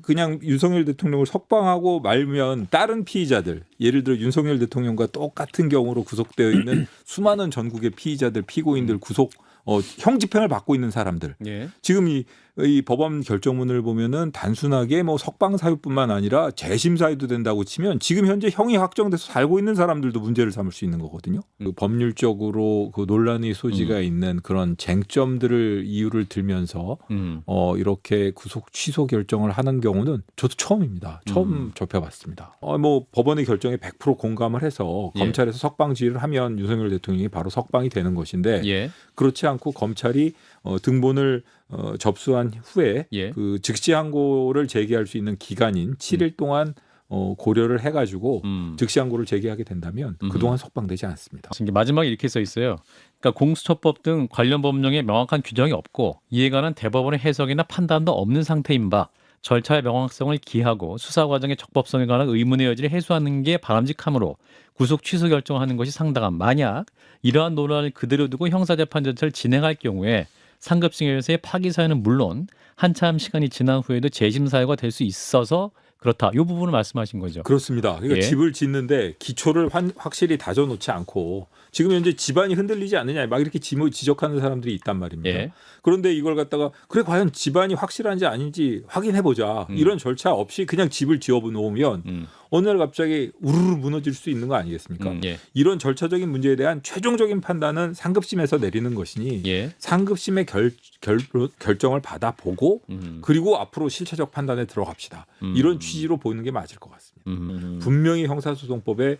그냥 윤석열 대통령을 석방하고 말면 다른 피의자들, 예를 들어 윤석열 대통령과 똑같은 경우로 구속되어 있는 수많은 전국의 피의자들, 피고인들 구속 형 집행을 받고 있는 사람들. 예. 지금 이 법원 결정문을 보면은 단순하게 뭐 석방 사유뿐만 아니라 재심 사유도 된다고 치면 지금 현재 형이 확정돼서 살고 있는 사람들도 문제를 삼을 수 있는 거거든요. 그 법률적으로 그 논란의 소지가 있는 그런 쟁점들을 이유를 들면서 이렇게 구속 취소 결정을 하는 경우는 저도 처음입니다. 처음 접해봤습니다. 뭐 법원의 결정에 100% 공감을 해서 예. 검찰에서 석방 지휘를 하면 윤석열 대통령이 바로 석방이 되는 것인데 예. 그렇지 않고 검찰이 등본을 접수한 후에 예. 그 즉시 항고를 제기할 수 있는 기간인 7일 동안 고려를 해가지고 즉시 항고를 제기하게 된다면 그동안 석방되지 않습니다. 지금 마지막에 이렇게 써 있어요. 그러니까 공수처법 등 관련 법령에 명확한 규정이 없고 이에 관한 대법원의 해석이나 판단도 없는 상태인 바 절차의 명확성을 기하고 수사 과정의 적법성에 관한 의문의 여지를 해소하는 게 바람직하므로 구속 취소 결정하는 것이 상당한 만약 이러한 논란을 그대로 두고 형사재판 절차를 진행할 경우에 상급심에서의 파기 사유는 물론 한참 시간이 지난 후에도 재심 사유가 될 수 있어서 그렇다. 이 부분을 말씀하신 거죠. 그렇습니다. 그러니까 예. 집을 짓는데 기초를 확실히 다져놓지 않고 지금 현재 집안이 흔들리지 않느냐 막 이렇게 지적하는 사람들이 있단 말입니다. 예. 그런데 이걸 갖다가 그래 과연 집안이 확실한지 아닌지 확인해보자. 이런 절차 없이 그냥 집을 지어 놓으면 어느 날 갑자기 우르르 무너질 수 있는 거 아니겠습니까? 예. 이런 절차적인 문제에 대한 최종적인 판단은 상급심에서 내리는 것이니 예. 상급심의 결정을 받아보고 그리고 앞으로 실체적 판단에 들어갑시다. 이런 취지로 보이는 게 맞을 것 같습니다. 분명히 형사소송법에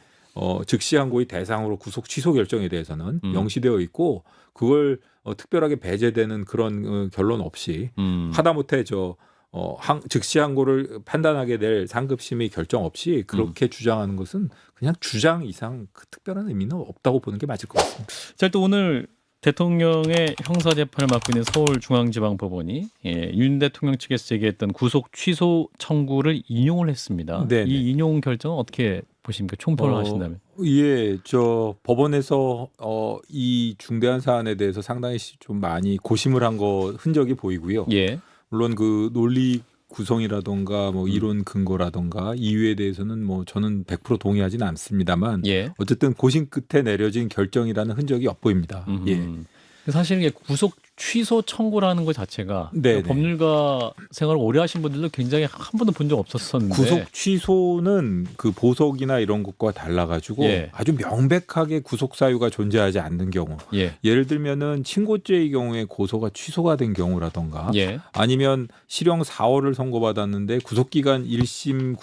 즉시 항고의 대상으로 구속 취소 결정에 대해서는 명시되어 있고 그걸 특별하게 배제되는 그런 결론 없이 하다못해 즉시 항고를 판단하게 될 상급심의 결정 없이 그렇게 주장하는 것은 그냥 주장 이상 그 특별한 의미는 없다고 보는 게 맞을 것 같습니다. 자, 또 오늘 대통령의 형사재판을 맡고 있는 서울중앙지방법원이 윤 대통령 측에서 제기했던 구속 취소 청구를 인용을 했습니다. 네네. 이 인용 결정은 어떻게 보십니까? 총평을 하신다면. 예, 법원에서 이 중대한 사안에 대해서 상당히 좀 많이 고심을 한 거 흔적이 보이고요. 예. 물론 그 논리 구성이라던가 뭐 이론 근거라던가 이유에 대해서는 뭐 저는 100% 동의하지는 않습니다만 예. 어쨌든 고심 끝에 내려진 결정이라는 흔적이 엿보입니다. 예. 사실 이게 구속 취소 청구라는 것 자체가 네네. 법률가 생활을 오래 하신 분들도 굉장히 한 번도 본 적 없었었는데 구속 취소는 그 보석이나 이런 것과 달라가지고 예. 아주 명백하게 구속 사유가 존재하지 않는 경우, 예. 예를 들면은 친고죄의 경우에 고소가 취소가 된 경우라던가, 예. 아니면 실형 4월을 선고받았는데 구속기간 1심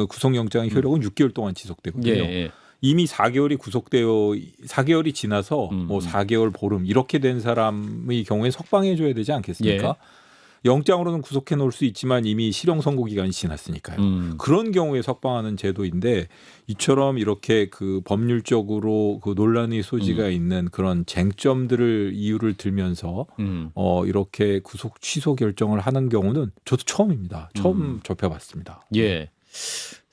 구속영장의 효력은 6개월 동안 지속되거든요. 예. 이미 4개월이 지나서 뭐 4개월 보름 이렇게 된 사람의 경우에 석방해 줘야 되지 않겠습니까? 예. 영장으로는 구속해 놓을 수 있지만 이미 실형 선고 기간이 지났으니까요. 그런 경우에 석방하는 제도인데 이처럼 이렇게 그 법률적으로 그 논란의 소지가 있는 그런 쟁점들을 이유를 들면서 이렇게 구속 취소 결정을 하는 경우는 저도 처음입니다. 처음 접해봤습니다. 예.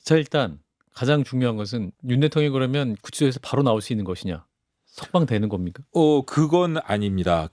자, 일단 가장 중요한 것은 윤 대통령이 그러면 구치소에서 바로 나올 수 있는 것이냐? 석방되는 겁니까? 그건 아닙니다.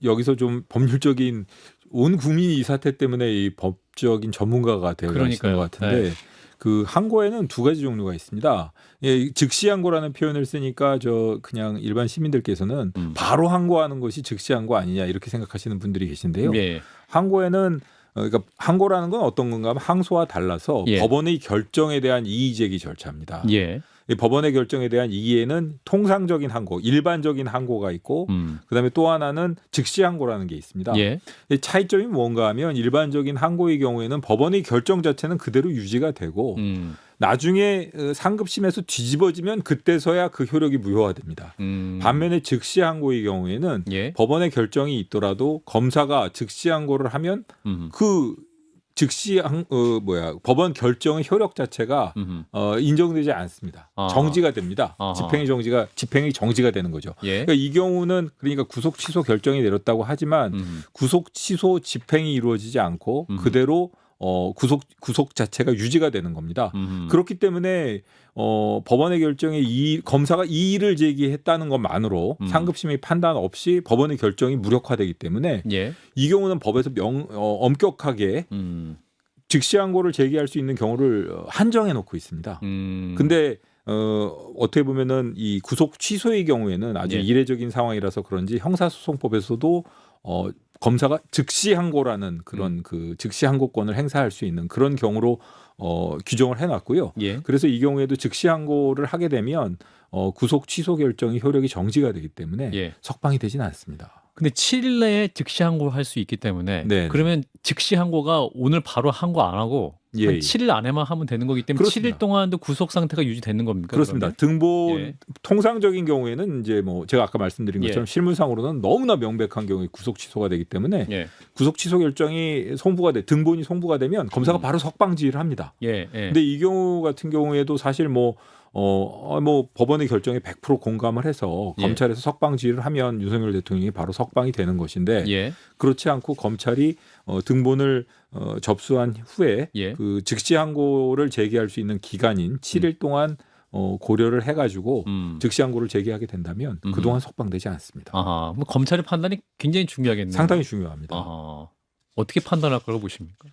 여기서 좀 법률적인 온 국민이 이 사태 때문에 이 법적인 전문가가 되어 계시는 것 같은데 그 항고에는 두 가지 종류가 있습니다. 예, 즉시 항고라는 표현을 쓰니까 그냥 일반 시민들께서는 바로 항고하는 것이 즉시 항고 아니냐 이렇게 생각하시는 분들이 계신데요. 예. 항고에는 그러니까 항고라는 건 어떤 건가 하면 항소와 달라서 예. 법원의 결정에 대한 이의 제기 절차입니다. 예. 이 법원의 결정에 대한 이의에는 통상적인 항고, 일반적인 항고가 있고 그다음에 또 하나는 즉시 항고라는 게 있습니다. 예. 이 차이점이 뭔가 하면 일반적인 항고의 경우에는 법원의 결정 자체는 그대로 유지가 되고 나중에 상급심에서 뒤집어지면 그때서야 그 효력이 무효화됩니다. 반면에 즉시 항고의 경우에는 예. 법원의 결정이 있더라도 검사가 즉시 항고를 하면 그 즉시 법원 결정의 효력 자체가 인정되지 않습니다. 정지가 됩니다. 집행이 정지가 되는 거죠. 예. 그러니까 이 경우는 그러니까 구속 취소 결정이 내렸다고 하지만 구속 취소 집행이 이루어지지 않고 그대로 구속 자체가 유지가 되는 겁니다. 그렇기 때문에 법원의 결정에 검사가 이의를 제기했다는 것만으로 상급심의 판단 없이 법원의 결정이 무력화되기 때문에 예. 이 경우는 법에서 엄격하게 즉시 항고를 제기할 수 있는 경우를 한정해 놓고 있습니다. 근데 어떻게 보면은 이 구속 취소의 경우에는 아주 예. 이례적인 상황이라서 그런지 형사소송법에서도 검사가 즉시 항고라는 그런 그 즉시 항고권을 행사할 수 있는 그런 경우로 규정을 해놨고요. 예. 그래서 이 경우에도 즉시 항고를 하게 되면 구속 취소 결정이 효력이 정지가 되기 때문에 예. 석방이 되지는 않습니다. 근데 7일 내에 즉시 항고를 할 수 있기 때문에 네. 그러면 즉시 항고가 오늘 바로 항고 안 하고 예, 한 예. 7일 안에만 하면 되는 거기 때문에 그렇습니다. 7일 동안도 구속 상태가 유지되는 겁니까? 그렇습니다. 그러면? 등본 예. 통상적인 경우에는 이제 뭐 제가 아까 말씀드린 것처럼 예. 실무상으로는 너무나 명백한 경우에 구속 취소가 되기 때문에 예. 구속 취소 결정이 등본이 송부가 되면 검사가 바로 석방 지휘를 합니다. 예. 예. 근데 이 경우 같은 경우에도 사실 뭐 법원의 결정에 100% 공감을 해서 예. 검찰에서 석방 지휘를 하면 윤석열 대통령이 바로 석방이 되는 것인데 예. 그렇지 않고 검찰이 등본을 접수한 후에 예. 그 즉시 항고를 제기할 수 있는 기간인 7일 동안 고려를 해가지고 즉시 항고를 제기하게 된다면 그동안 석방되지 않습니다. 아하. 뭐 검찰의 판단이 굉장히 중요하겠네요. 상당히 중요합니다. 아하. 어떻게 판단할 거라고 보십니까?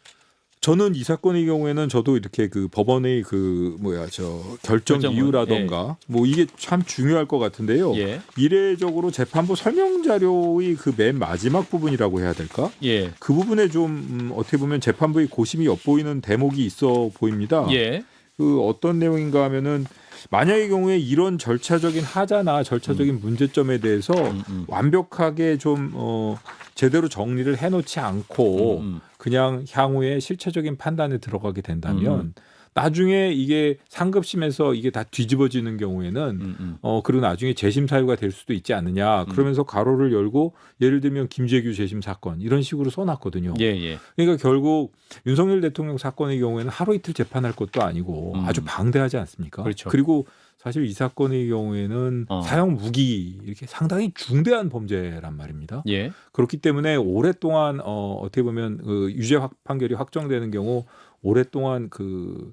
저는 이 사건의 경우에는 저도 이렇게 그 법원의 결정 결정문, 이유라던가 뭐 이게 참 중요할 것 같은데요. 예. 이례적으로 재판부 설명 자료의 그 맨 마지막 부분이라고 해야 될까? 예. 그 부분에 좀 어떻게 보면 재판부의 고심이 엿보이는 대목이 있어 보입니다. 예. 그 어떤 내용인가 하면은 만약의 경우에 이런 절차적인 하자나 절차적인 문제점에 대해서 완벽하게 좀 제대로 정리를 해놓지 않고 그냥 향후에 실체적인 판단에 들어가게 된다면 나중에 이게 상급심에서 이게 다 뒤집어지는 경우에는 그리고 나중에 재심 사유가 될 수도 있지 않느냐 그러면서 가로를 열고 예를 들면 김재규 재심 사건 이런 식으로 써놨거든요. 예. 예. 그러니까 결국 윤석열 대통령 사건의 경우에는 하루 이틀 재판할 것도 아니고 아주 방대하지 않습니까? 그렇죠. 그리고 사실 이 사건의 경우에는 사형 무기 이렇게 상당히 중대한 범죄란 말입니다. 예. 그렇기 때문에 오랫동안 어떻게 보면 그 유죄 판결이 확정되는 경우 오랫동안 그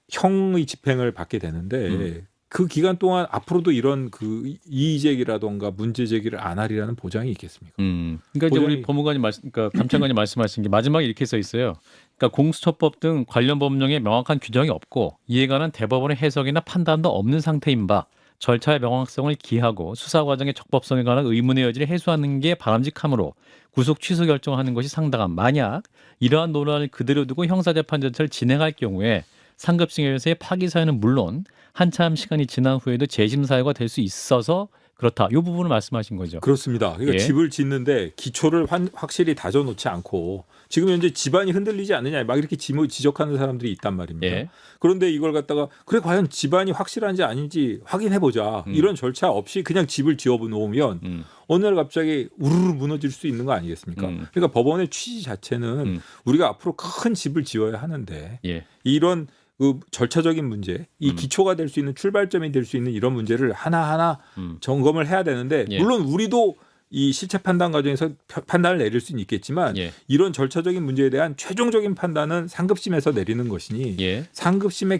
형의 집행을 받게 되는데 그 기간 동안 앞으로도 이런 그 이의 제기라던가 문제 제기를 안 하리라는 보장이 있겠습니까? 그러니까 이제 우리 법무관이 그러니까 감찰관이 말씀하신 게 마지막에 이렇게 써 있어요. 그러니까 공수처법 등 관련 법령에 명확한 규정이 없고 이에 관한 대법원의 해석이나 판단도 없는 상태인 바 절차의 명확성을 기하고 수사 과정의 적법성에 관한 의문의 여지를 해소하는 게 바람직하므로 구속 취소 결정하는 것이 상당한 만약 이러한 논란을 그대로 두고 형사재판 절차를 진행할 경우에 상급심에서의 파기 사유는 물론 한참 시간이 지난 후에도 재심 사유가 될 수 있어서 그렇다. 이 부분을 말씀하신 거죠. 그렇습니다. 그러니까 예. 집을 짓는데 기초를 확실히 다져놓지 않고 지금 현재 집안이 흔들리지 않느냐 막 이렇게 지적하는 사람들이 있단 말입니다. 예. 그런데 이걸 갖다가 그래 과연 집안이 확실한지 아닌지 확인해보자. 이런 절차 없이 그냥 집을 지어놓으면 어느 날 갑자기 우르르 무너질 수 있는 거 아니겠습니까? 그러니까 법원의 취지 자체는 우리가 앞으로 큰 집을 지어야 하는데 예. 이런 그 절차적인 문제, 이 기초가 될 수 있는 출발점이 될 수 있는 이런 문제를 하나하나 점검을 해야 되는데 예. 물론 우리도 이 실체 판단 과정에서 판단을 내릴 수는 있겠지만 예. 이런 절차적인 문제에 대한 최종적인 판단은 상급심에서 내리는 것이니 예. 상급심의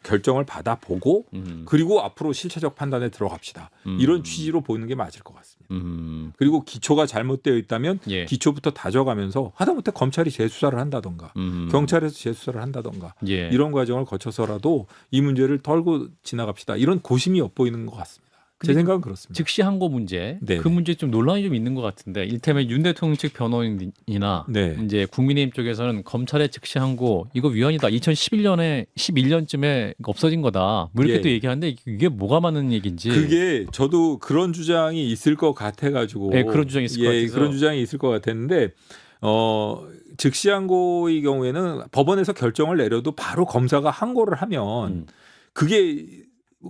결정을 받아보고 그리고 앞으로 실체적 판단에 들어갑시다. 이런 취지로 보이는 게 맞을 것 같습니다. 그리고 기초가 잘못되어 있다면 예. 기초부터 다져가면서 하다못해 검찰이 재수사를 한다던가 경찰에서 재수사를 한다던가 예. 이런 과정을 거쳐서라도 이 문제를 털고 지나갑시다. 이런 고심이 엿보이는 것 같습니다. 제 생각은 그렇습니다. 즉시 항고 문제, 네네. 그 문제 좀 논란이 좀 있는 것 같은데, 이를테면 윤 대통령 측 변호인이나 네. 이제 국민의힘 쪽에서는 검찰의 즉시 항고 이거 위헌이다. 2011년에 11년쯤에 없어진 거다. 뭐 이렇게 예. 또 얘기하는데 이게 뭐가 맞는 얘기인지. 그게 저도 그런 주장이 있을 것 같아가지고 네, 그런 주장이 있을 것 같아서. 그런 주장이 있을 것 같았는데 즉시 항고의 경우에는 법원에서 결정을 내려도 바로 검사가 항고를 하면 그게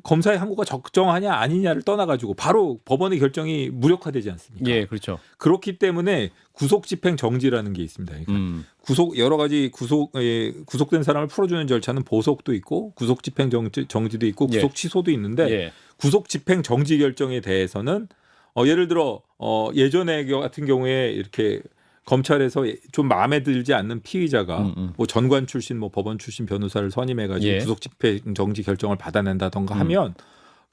검사의 항고가 적정하냐 아니냐를 떠나가지고 바로 법원의 결정이 무력화되지 않습니까? 예, 그렇죠. 그렇기 때문에 구속 집행 정지라는 게 있습니다. 그러니까 여러 가지 구속된 사람을 풀어주는 절차는 보석도 있고 구속 집행 정지도 있고 예. 구속 취소도 있는데 예. 구속 집행 정지 결정에 대해서는 예를 들어 예전에 같은 경우에 이렇게 검찰에서 좀 마음에 들지 않는 피의자가 뭐 전관 출신, 뭐 법원 출신 변호사를 선임해가지고 예. 구속 집행 정지 결정을 받아낸다던가 하면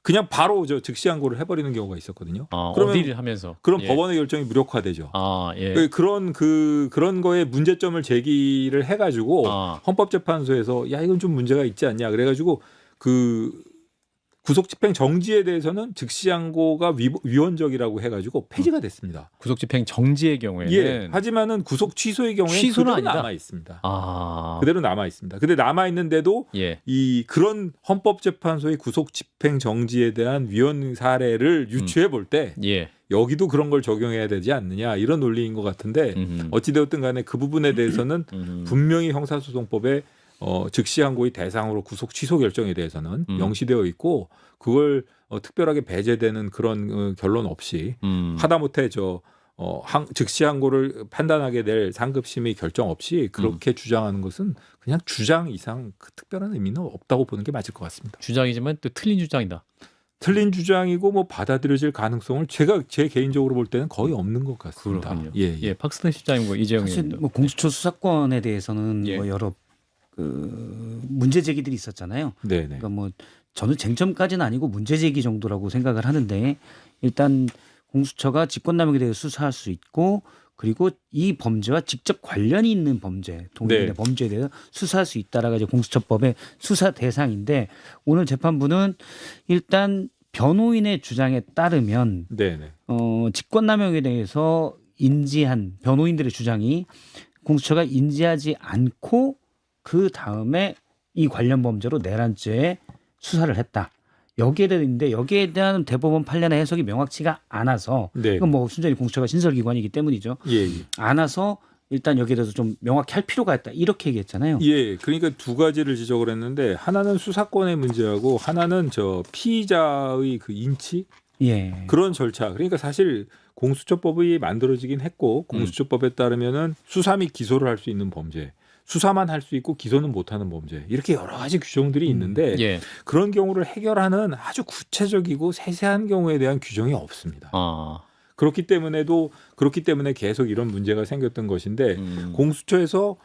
그냥 바로 즉시 항고를 해버리는 경우가 있었거든요. 그러면 어디를 하면서 그럼 법원의 결정이 무력화되죠. 예. 그런 거에 문제점을 제기를 해가지고 헌법재판소에서 야 이건 좀 문제가 있지 않냐 그래가지고 그 구속집행 정지에 대해서는 즉시항고가 위헌적이라고 해가지고 폐지가 됐습니다. 구속집행 정지의 경우에는 예. 하지만은 구속 취소의 경우에는 취소는 그대로 아니다. 남아 있습니다. 아. 그대로 남아 있습니다. 근데 남아 있는데도 예. 이 그런 헌법재판소의 구속집행 정지에 대한 위헌 사례를 유추해 볼 때 예. 여기도 그런 걸 적용해야 되지 않느냐 이런 논리인 것 같은데 어찌되었든 간에 그 부분에 대해서는 분명히 형사소송법에 즉시항고의 대상으로 구속 취소 결정에 대해서는 명시되어 있고 그걸 특별하게 배제되는 그런 결론 없이 하다못해 즉시항고를 판단하게 될 상급심의 결정 없이 그렇게 주장하는 것은 그냥 주장 이상 특별한 의미는 없다고 보는 게 맞을 것 같습니다. 주장이지만 또 틀린 주장이다. 틀린 주장이고 뭐 받아들여질 가능성을 제 개인적으로 볼 때는 거의 없는 것 같습니다. 그렇군요. 예. 박스는 실장님과 이재영 사실 의원님. 뭐 공수처 수사권에 대해서는 예. 뭐 여러 그 문제 제기들이 있었잖아요. 네네. 그러니까 뭐 저는 쟁점까지는 아니고 문제 제기 정도라고 생각을 하는데 일단 공수처가 직권남용에 대해 수사할 수 있고 그리고 이 범죄와 직접 관련이 있는 범죄, 동일인의 네. 범죄에 대해서 수사할 수 있다라가 이제 공수처법의 수사 대상인데 오늘 재판부는 일단 변호인의 주장에 따르면 네네. 직권남용에 대해서 인지한 변호인들의 주장이 공수처가 인지하지 않고 그 다음에 이 관련 범죄로 내란죄에 수사를 했다. 여기에 대한 대법원 판례나 해석이 명확치가 않아서 네. 이건 뭐 순전히 공수처가 신설기관이기 때문이죠. 예. 않아서 일단 여기에 대해서 좀 명확히 할 필요가 있다. 이렇게 얘기했잖아요. 예, 그러니까 두 가지를 지적을 했는데 하나는 수사권의 문제하고 하나는 피의자의 그 인치 예. 그런 절차. 그러니까 사실 공수처법이 만들어지긴 했고 공수처법에 따르면은 수사 및 기소를 할 수 있는 범죄, 수사만 할 수 있고 기소는 못하는 범죄 이렇게 여러 가지 규정들이 있는데 예. 그런 경우를 해결하는 아주 구체적이고 세세한 경우에 대한 규정이 없습니다. 그렇기 때문에 계속 이런 문제가 생겼던 것인데 공수처에서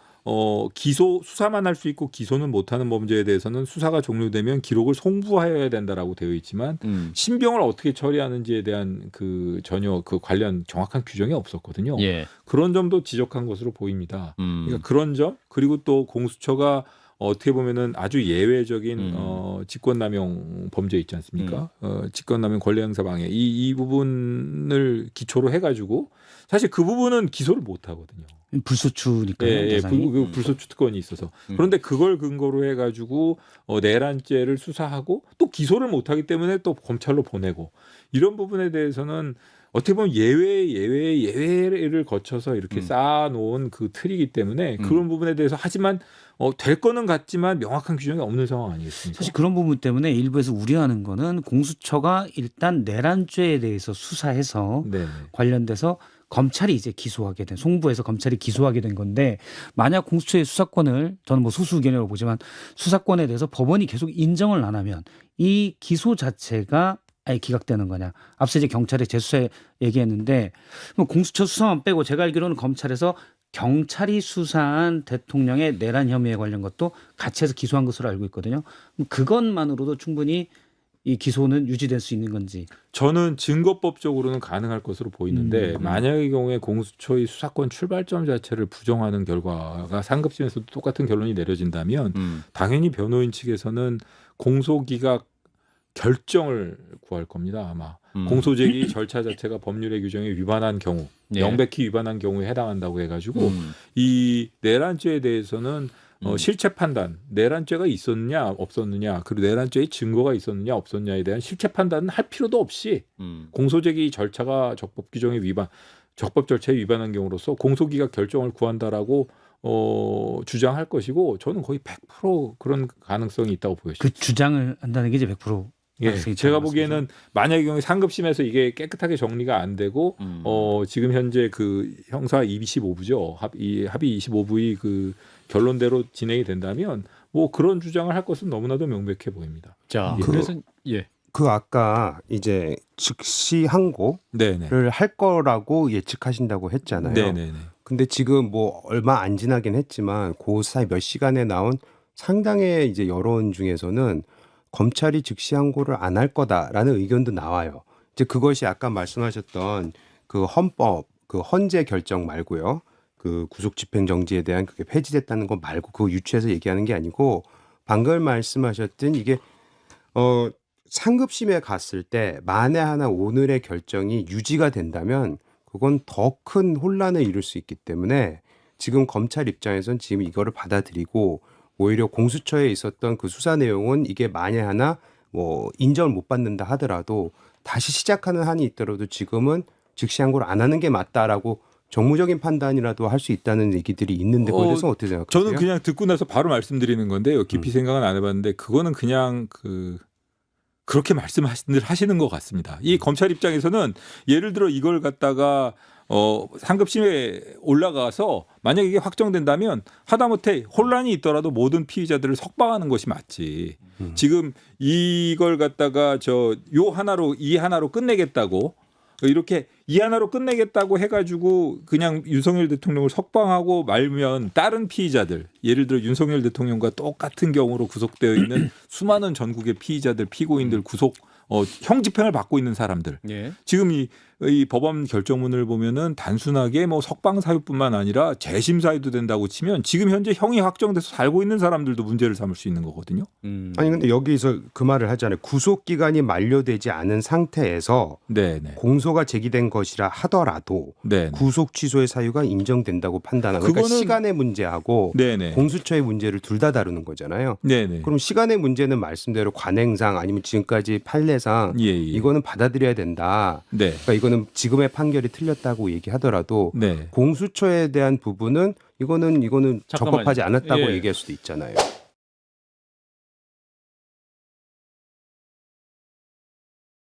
수사만 할 수 있고 기소는 못하는 범죄에 대해서는 수사가 종료되면 기록을 송부하여야 된다라고 되어 있지만 신병을 어떻게 처리하는지에 대한 전혀 관련 정확한 규정이 없었거든요. 예. 그런 점도 지적한 것으로 보입니다. 그러니까 그런 점 그리고 또 공수처가 어떻게 보면은 아주 예외적인 직권남용 범죄 있지 않습니까? 직권남용 권리행사방해 이 부분을 기초로 해가지고 사실 그 부분은 기소를 못 하거든요. 불소추니까요. 예, 대상이. 불소추 특권이 있어서 그런데 그걸 근거로 해가지고 내란죄를 수사하고 또 기소를 못 하기 때문에 또 검찰로 보내고 이런 부분에 대해서는 어떻게 보면 예외를 거쳐서 이렇게 쌓아놓은 그 틀이기 때문에 그런 부분에 대해서 하지만 될 거는 같지만 명확한 규정이 없는 상황 아니겠습니까? 사실 그런 부분 때문에 일부에서 우려하는 거는 공수처가 일단 내란죄에 대해서 수사해서 네네. 관련돼서 검찰이 이제 기소하게 된 송부해서 검찰이 기소하게 된 건데 만약 공수처의 수사권을 저는 뭐 소수 의견이라고 보지만 수사권에 대해서 법원이 계속 인정을 안 하면 이 기소 자체가 아예 기각되는 거냐. 앞서 이제 경찰에 재수사 얘기했는데 뭐 공수처 수사만 빼고 제가 알기로는 검찰에서 경찰이 수사한 대통령의 내란 혐의에 관련 것도 같이 해서 기소한 것으로 알고 있거든요. 그것만으로도 충분히 이 기소는 유지될 수 있는 건지. 저는 증거법적으로는 가능할 것으로 보이는데 만약의 경우에 공수처의 수사권 출발점 자체를 부정하는 결과가 상급심에서도 똑같은 결론이 내려진다면 당연히 변호인 측에서는 공소기각 결정을 구할 겁니다. 아마 공소제기 절차 자체가 법률의 규정에 위반한 경우 예. 명백히 위반한 경우에 해당한다고 해가지고 이 내란죄에 대해서는 실체 판단, 내란죄가 있었느냐 없었느냐 그리고 내란죄의 증거가 있었느냐 없었느냐에 대한 실체 판단은 할 필요도 없이 공소제기 절차가 적법 규정에 적법 절차에 위반한 경우로서 공소기각 결정을 구한다라고 주장할 것이고 저는 거의 100% 그런 가능성이 있다고 보여집니다. 그 주장을 한다는 게 이제 100% 예, 가능성이 제가 있다는 보기에는 만약의 경우에 상급심에서 이게 깨끗하게 정리가 안 되고 지금 현재 그 형사 25부죠. 합의 25부의 그 결론대로 진행이 된다면 뭐 그런 주장을 할 것은 너무나도 명백해 보입니다. 자, 예. 그래서 예. 그 아까 이제 즉시 항고를 네네. 할 거라고 예측하신다고 했잖아요. 네네네. 근데 지금 뭐 얼마 안 지나긴 했지만 그 사이 몇 시간에 나온 상당의 이제 여론 중에서는 검찰이 즉시 항고를 안 할 거다라는 의견도 나와요. 이제 그것이 아까 말씀하셨던 그 헌법 그 헌재 결정 말고요. 그 구속 집행 정지에 대한 그게 폐지됐다는 거 말고 그거 유추해서 얘기하는 게 아니고 방금 말씀하셨던 이게 상급심에 갔을 때 만에 하나 오늘의 결정이 유지가 된다면 그건 더 큰 혼란을 이룰 수 있기 때문에 지금 검찰 입장에선 지금 이거를 받아들이고 오히려 공수처에 있었던 그 수사 내용은 이게 만에 하나 뭐 인정을 못 받는다 하더라도 다시 시작하는 한이 있더라도 지금은 즉시 항고를 안 하는 게 맞다라고 정무적인 판단이라도 할 수 있다는 얘기들이 있는데 그거에 대해서 어떻게 생각하세요? 저는 그냥 듣고 나서 바로 말씀드리는 건데요. 깊이 생각은 안 해봤는데 그거는 그냥 그렇게 하시는 것 같습니다. 이 검찰 입장에서는 예를 들어 이걸 갖다가 상급심에 올라가서 만약 이게 확정된다면 하다못해 혼란이 있더라도 모든 피의자들을 석방하는 것이 맞지. 지금 이걸 갖다가 이 하나로 끝내겠다고 이렇게 이 하나로 끝내겠다고 해가지고 그냥 윤석열 대통령을 석방하고 말면 다른 피의자들 예를 들어 윤석열 대통령과 똑같은 경우로 구속되어 있는 수많은 전국의 피의자들 피고인들 구속 형 집행을 받고 있는 사람들 예. 지금 이 법원 결정문을 보면은 단순하게 뭐 석방 사유뿐만 아니라 재심 사유도 된다고 치면 지금 현재 형이 확정돼서 살고 있는 사람들도 문제를 삼을 수 있는 거거든요. 아니 근데 여기서 그 말을 하잖아요. 구속 기간이 만료되지 않은 상태에서 네네. 공소가 제기된 것이라 하더라도 네. 구속 취소의 사유가 인정된다고 판단하고 그러니까 그거는- 시간의 문제하고 네네. 공수처의 문제를 둘 다 다루는 거잖아요. 네네. 그럼 시간의 문제는 말씀대로 관행상 아니면 지금까지 판례상 예. 이거는 받아들여야 된다. 네. 그러니까 이거는 지금의 판결이 틀렸다고 얘기하더라도 네. 공수처에 대한 부분은 이거는 잠깐만요. 적법하지 않았다고 예. 얘기할 수도 있잖아요.